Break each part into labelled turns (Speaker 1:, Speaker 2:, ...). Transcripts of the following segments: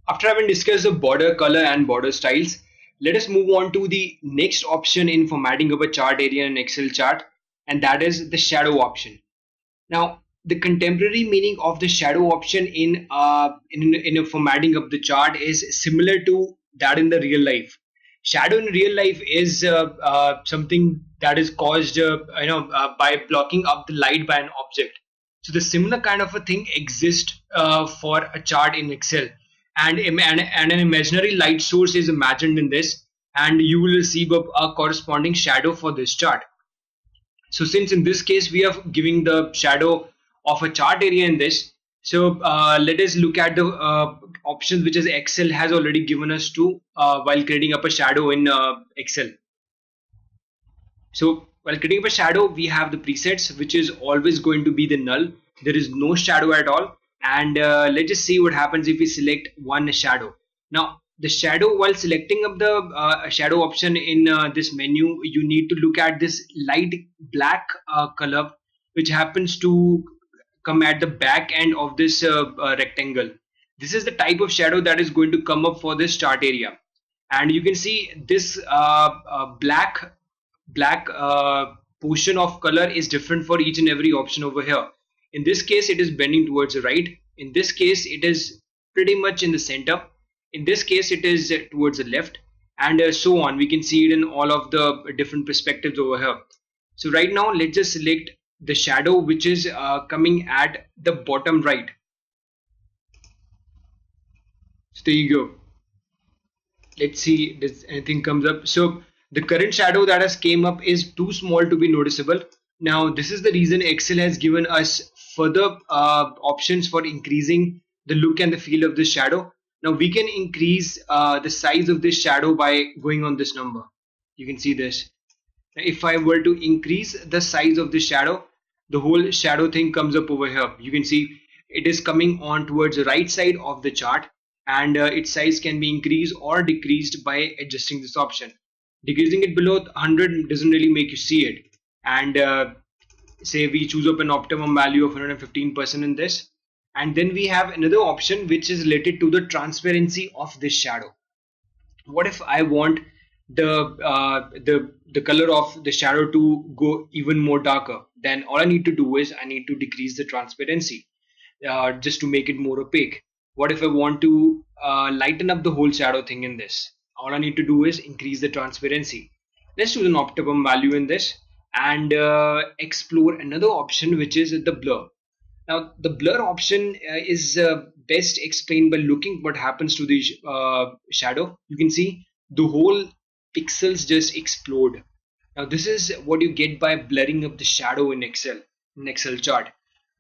Speaker 1: After having discussed the border color and border styles, let us move on to the next option in formatting of a chart area in an Excel chart, and that is the shadow option. Now, the contemporary meaning of the shadow option in a formatting of the chart is similar to that in the real life. Shadow in real life is something that is caused, by blocking up the light by an object. So the similar kind of a thing exists for a chart in Excel, and an imaginary light source is imagined in this, and you will receive a corresponding shadow for this chart. So since in this case we are giving the shadow of a chart area in this, so let us look at the options which is Excel has already given us to while creating up a shadow in Excel. So while creating up a shadow, we have the presets, which is always going to be the null. There is no shadow at all. And let's just see what happens if we select one shadow. Now, the shadow, while selecting up the shadow option in this menu, you need to look at this light black color, which happens to come at the back end of this rectangle. This is the type of shadow that is going to come up for this chart area. And you can see this black portion of color is different for each and every option over here. In this case, it is bending towards the right. In this case, it is pretty much in the center. In this case, it is towards the left, and so on. We can see it in all of the different perspectives over here. So right now, let's just select the shadow which is coming at the bottom right. So there you go. Let's see if anything comes up. So the current shadow that has came up is too small to be noticeable. Now this is the reason Excel has given us further options for increasing the look and the feel of this shadow. Now we can increase the size of this shadow by going on this number. You can see this. If I were to increase the size of the shadow, the whole shadow thing comes up over here. You can see it is coming on towards the right side of the chart, and its size can be increased or decreased by adjusting this option. Decreasing it below 100 doesn't really make you see it, and say we choose up an optimum value of 115% in this, and then we have another option which is related to the transparency of this shadow. What if I want the color of the shadow to go even more darker? Then all I need to do is I need to decrease the transparency just to make it more opaque. What if I want to lighten up the whole shadow thing in this? All I need to do is increase the transparency. Let's choose an optimum value in this, and explore another option which is the blur. Now the blur option is best explained by looking what happens to the shadow. You can see the whole pixels just explode. Now this is what you get by blurring up the shadow in Excel chart.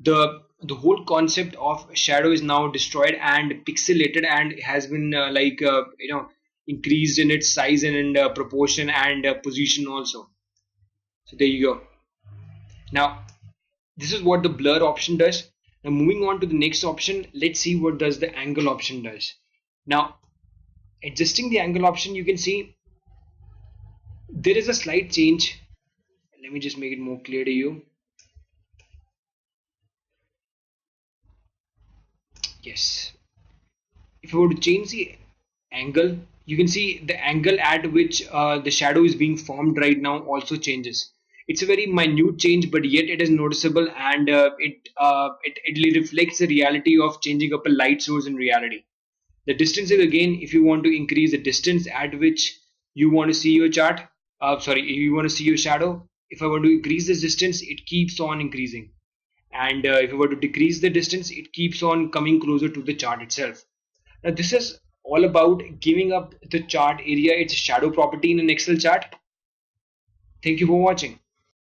Speaker 1: The whole concept of shadow is now destroyed and pixelated, and has been increased in its size and in proportion and position also. So there you go. Now this is what the blur option does. Now moving on to the next option, let's see what does the angle option does. Now adjusting the angle option, you can see there is a slight change. Let me just make it more clear to you. Yes, if I were to change the angle, you can see the angle at which the shadow is being formed right now also changes. It's a very minute change, but yet it is noticeable, and it really reflects the reality of changing up a light source in reality. The distance is, again, if you want to increase the distance at which you want to see your chart, you want to see your shadow. If I want to increase this distance, it keeps on increasing, and if I were to decrease the distance, it keeps on coming closer to the chart itself. Now this is all about giving up the chart area its shadow property in an Excel chart. Thank you for watching.